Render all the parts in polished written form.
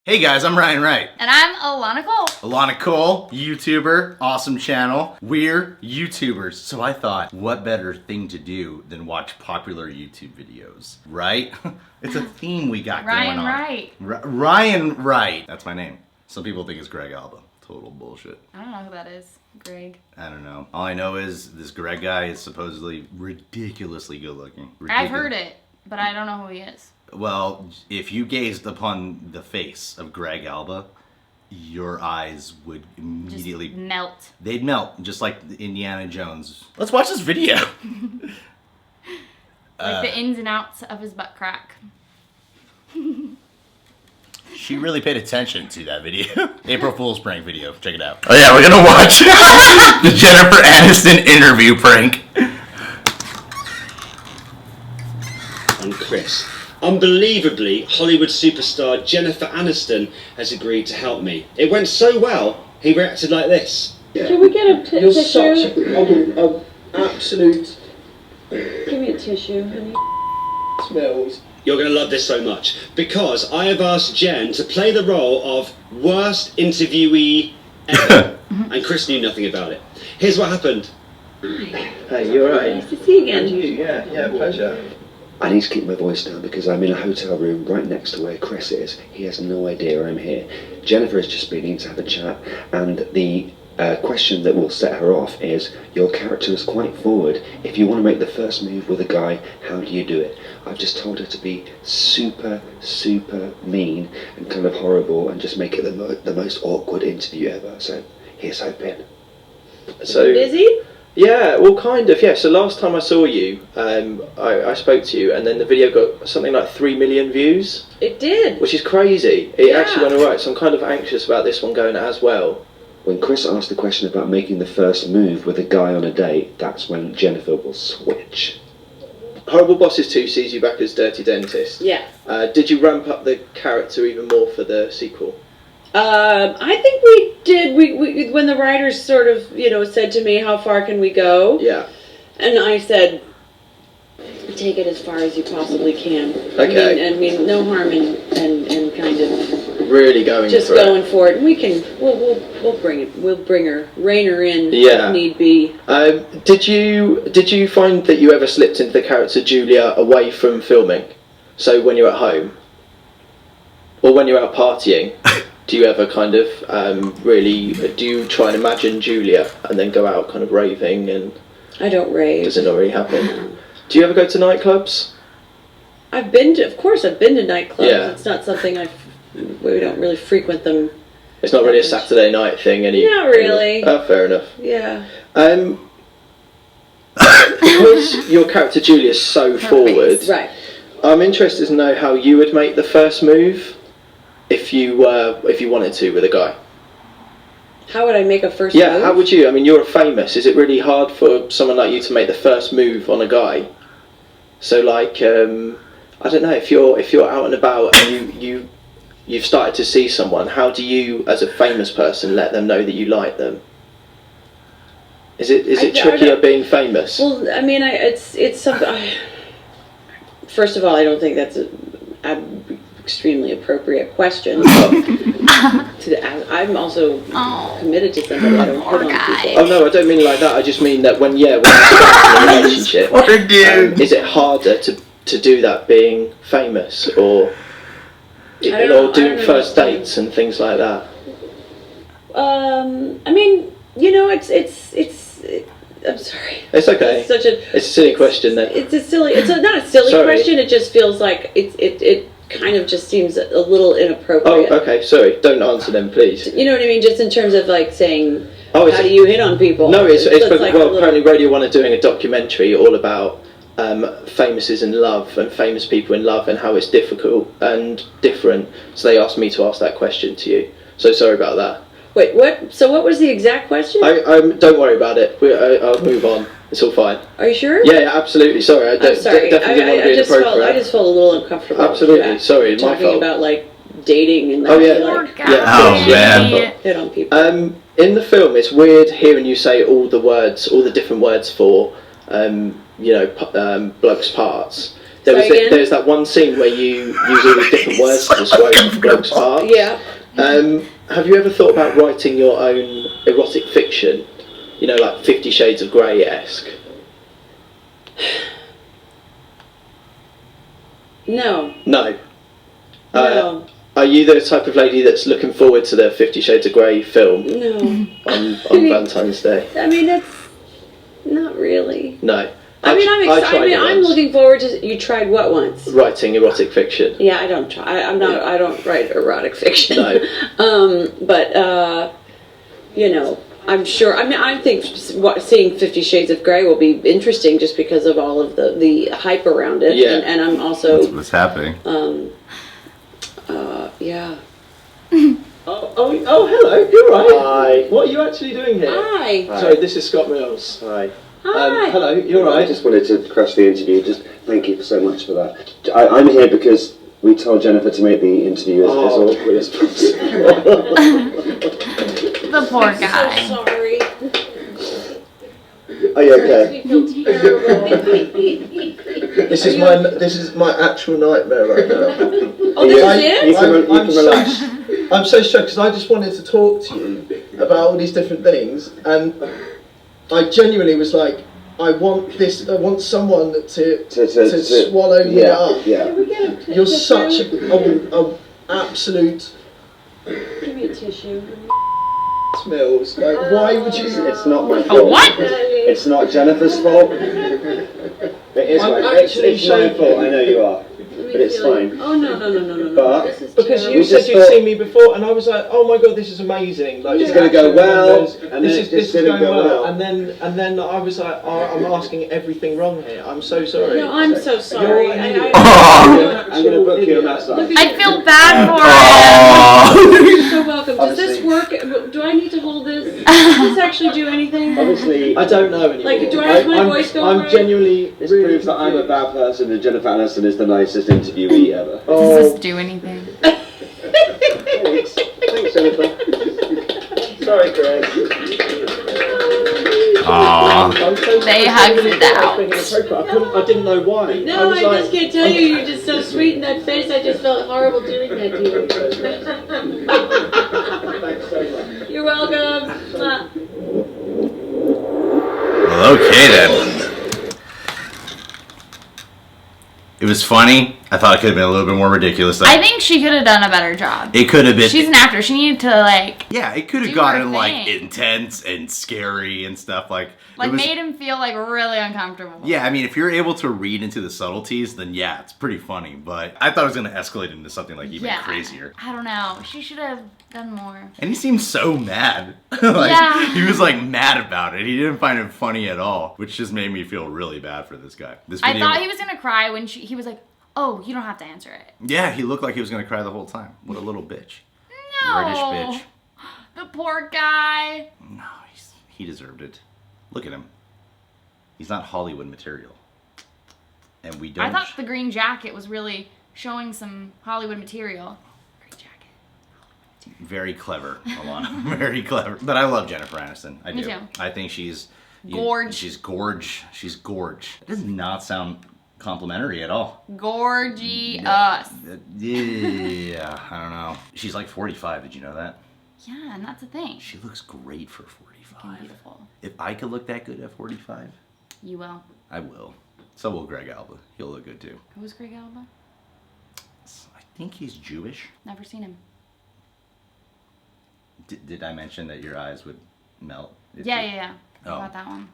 Hey guys, I'm Ryan Wright. And I'm Alanah Cole. Alanah Cole, YouTuber, awesome channel. We're YouTubers, so I thought, what better thing to do than watch popular YouTube videos, right? It's a theme we got going on. Ryan Wright. That's my name. Some people think it's Greg Alba. Total bullshit. I don't know who that is. Greg. I don't know. All I know is this Greg guy is supposedly ridiculously good looking. I've heard it, but I don't know who he is. Well, if you gazed upon the face of Greg Alba, your eyes would immediately just melt. They'd melt, just like Indiana Jones. Let's watch this video. Like the ins and outs of his butt crack. She really paid attention to that video. April Fool's prank video. Check it out. Oh yeah, we're gonna watch the Jennifer Aniston interview prank. I'm Chris. Unbelievably, Hollywood superstar Jennifer Aniston has agreed to help me. It went so well, he reacted like this. Yeah. Can we get a tissue? You're such an absolute... Give me a tissue, honey. Smells. You're going to love this so much, because I have asked Jen to play the role of worst interviewee ever, and Chris knew nothing about it. Here's what happened. Hey, you alright? Nice to see you again. And you, yeah, pleasure. I need to keep my voice down because I'm in a hotel room right next to where Chris is. He has no idea I'm here. Jennifer has just been in to have a chat, and the question that will set her off is, your character is quite forward. If you want to make the first move with a guy, how do you do it? I've just told her to be super, super mean and kind of horrible and just make it the most awkward interview ever. So here's hoping. So busy? Yeah, well, kind of, yeah. So last time I saw you, I spoke to you, and then the video got something like 3 million views. It did. Which is crazy. It actually went alright, so I'm kind of anxious about this one going as well. When Chris asked the question about making the first move with a guy on a date, that's when Jennifer will switch. Horrible Bosses 2 sees you back as Dirty Dentist. Yeah. Did you ramp up the character even more for the sequel? I think we did. We when the writers sort of, said to me, how far can we go? Yeah. And I said, take it as far as you possibly can. Okay. I mean, no harm in kind of really going just for going for it. And we'll bring it. We'll rein her in if need be. Did you find that you ever slipped into the character Julia away from filming? So when you're at home, or when you're out partying? Do you ever kind of do you try and imagine Julia and then go out kind of raving? And I don't rave. Does it not really happen? Do you ever go to nightclubs? Of course I've been to nightclubs. Yeah. It's not something we don't really frequent them. It's not really a Saturday night thing, not really. Oh, fair enough. Yeah. Because your character Julia is so forward, right? I'm interested to know how you would make the first move. If you wanted to with a guy. How would I make a first move? Yeah, how would you? I mean, you're famous. Is it really hard for someone like you to make the first move on a guy? So like, I don't know, if you're out and about and you've started to see someone, how do you, as a famous person, let them know that you like them? Is it trickier being famous? Well, I mean, it's something. First of all, I don't think that's an extremely appropriate question. I'm also committed to somebody. I don't hit on people. Oh no, I don't mean it like that. I just mean that when you're starting a relationship, is it harder to do that being famous, or doing first dates and things like that? I mean, I'm sorry. It's okay. It's a silly question then. It's not a silly question. It just feels like it kind of just seems a little inappropriate. Oh, okay. Sorry. Don't answer them, please. You know what I mean? Just in terms of like saying, how do you hit on people? No, it's like apparently Radio 1 are doing a documentary all about famouses in love and famous people in love and how it's difficult and different. So they asked me to ask that question to you. So sorry about that. Wait, what? So what was the exact question? Don't worry about it. I'll move on. It's all fine. Are you sure? Yeah, absolutely. Sorry, I'm sorry. Definitely didn't want to be inappropriate. I just felt a little uncomfortable. Absolutely. Sorry, my fault. Talking about like dating and oh man. Hit on people. In the film, it's weird hearing you say all the different words for blokes' parts. There's that one scene where you use all these different words to describe blokes' parts. Yeah. Have you ever thought about writing your own erotic fiction? You know, like 50 Shades of Grey-esque? No. No. No. Are you the type of lady that's looking forward to the 50 Shades of Grey film No. on Valentine's Day? I mean, that's not really. No. I mean, I'm excited. I tried mean, it I'm once. looking forward to. You tried what once? Writing erotic fiction. Yeah, I don't try. I'm not. Yeah. I don't write erotic fiction. No. But you know, I'm sure. I mean, I think seeing 50 Shades of Grey will be interesting just because of all of the hype around it. Yeah. And I'm also. What's happening? Yeah. Oh, hello. You're right. Hi. What are you actually doing here? Hi. Sorry, this is Scott Mills. Hi. Hi. Hello. You're I right. just wanted to crash the interview. Just thank you so much for that. I'm here because we told Jennifer to make the interview as awkward as possible. The poor guy. So sorry. Are you okay? I feel terrible. This is my actual nightmare right now. Oh, this is it? You can relax. I'm so stressed because I just wanted to talk to you about all these different things, and I genuinely was like, I want someone to swallow me up. Yeah. Can we get a You're tissue? such a absolute Give me a tissue. Mills. Like, why would you? It's not my fault. What? It's not Jennifer's fault. It is I'm my It's actually my shaking. fault. I know you are. But it's fine. Oh no. But- This is Because terrible. you We said just you'd thought- seen me before, and I was like, "Oh my god, this is amazing!" Like, It's the gonna go action well, numbers, and then this it is just going didn't go well. and then I was like, "Oh, I'm asking everything wrong here. I'm so sorry." No, I'm so sorry. You're an I- idiot. Oh. You're an I'm going to book you a idiot. massage. I feel bad for him. Oh. You're so welcome. Does this work? Do I need to hold this? Does this actually do anything? Obviously, I don't know anymore. Like, do I have my voice go I'm right? genuinely. this really proves that I'm a confused. bad person and Jennifer Aniston is the nicest interviewee ever. Does this do anything? Thanks. Thanks, Jennifer. Sorry, Greg. Aww. I'm so They sorry. hugged it out. I didn't know why. No, was I like, just can't tell you. You're just so sweet in that face. I just felt horrible doing that to you. Thanks so much. You're welcome. Mwah. Well, okay then. It was funny. I thought it could have been a little bit more ridiculous. I think she could have done a better job. It could have been. She's an actor. She needed to like Yeah, it could have do gotten her like thing. intense and scary and stuff like. it was, made him feel like really uncomfortable. Yeah, I mean, if you're able to read into the subtleties, then yeah, it's pretty funny. But I thought it was gonna escalate into something like even crazier. I don't know. She should have done more. And he seemed so mad. Yeah. He was like mad about it. He didn't find it funny at all, which just made me feel really bad for this guy. This I video, thought he was gonna cry when he was like, "Oh, you don't have to answer it." Yeah, he looked like he was gonna cry the whole time. What a little bitch. No. British bitch. The poor guy. No, he deserved it. Look at him. He's not Hollywood material. And we don't. I thought the green jacket was really showing some Hollywood material. Green jacket. Very clever, Alana. Very clever. But I love Jennifer Aniston. I Me do. too. I think she's Gorge. She's gorge. She's gorge. It does not sound complimentary at all. Gorgy Yeah, us. I don't know. She's like 45. Did you know that? Yeah, and that's the thing. She looks great for 45. Beautiful. If I could look that good at 45, You will. I will. So will Greg Alba. He'll look good too. Who's Greg Alba? I think he's Jewish. Never seen him. Did I mention that your eyes would melt? Yeah. Oh. About that one.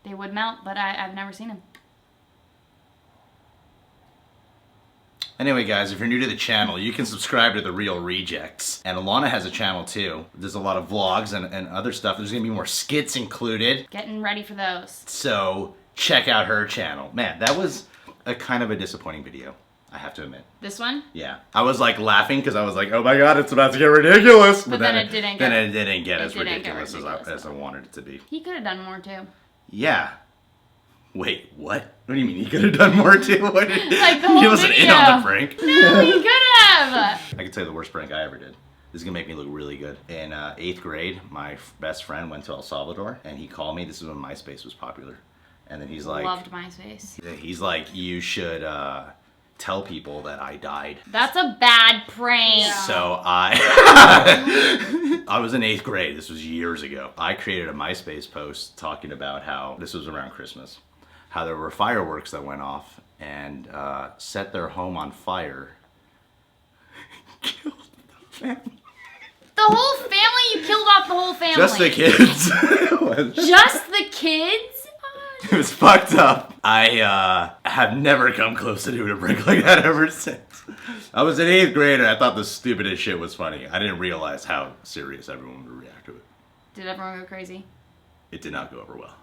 They would melt, but I've never seen him. Anyway, guys, if you're new to the channel, you can subscribe to The Real Rejects. And Alana has a channel too. There's a lot of vlogs and other stuff. There's gonna be more skits included. Getting ready for those. So check out her channel. Man, that was a kind of a disappointing video, I have to admit. This one? Yeah. I was like laughing because I was like, oh my god, it's about to get ridiculous. But then it didn't get- Then it didn't get it as didn't get ridiculous, ridiculous, as I wanted it to be. He could have done more too. Yeah. Wait, what? What do you mean he could have done more too? What did, Like the whole he wasn't in video. on the prank. No, he could have. I can tell you the worst prank I ever did. This is gonna make me look really good. In 8th grade, my best friend went to El Salvador and he called me. This is when MySpace was popular. And then he's like, Loved MySpace. he's like, you should tell people that I died. That's a bad prank. So I was in 8th grade. This was years ago. I created a MySpace post talking about how, this was around Christmas, how there were fireworks that went off and set their home on fire. Killed the family. The whole family? You killed off the whole family. Just the kids. Just the kids? It was fucked up. I have never come close to doing a prank like that ever since. I was an 8th grader. I thought the stupidest shit was funny. I didn't realize how serious everyone would react to it. Did everyone go crazy? It did not go over well.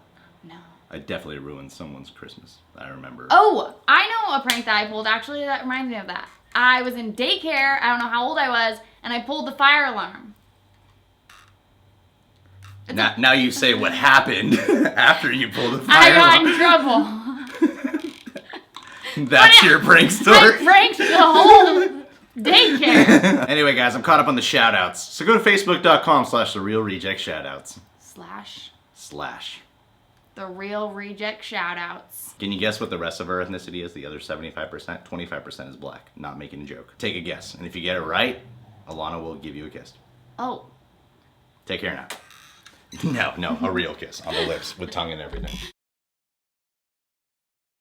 No. I definitely ruined someone's Christmas. I remember. Oh, I know a prank that I pulled. Actually, that reminds me of that. I was in daycare. I don't know how old I was, and I pulled the fire alarm. Now you say what happened after you pulled the fire I got alarm. in trouble. That's your prank story? I pranked the whole daycare. Anyway, guys, I'm caught up on the shoutouts. So go to facebook.com/TheReelRejects // The Real Reject shoutouts. Can you guess what the rest of our ethnicity is? The other 75%? 25% is black. Not making a joke. Take a guess. And if you get it right, Alanah will give you a kiss. Oh. Take care now. No, a real kiss on the lips with tongue and everything.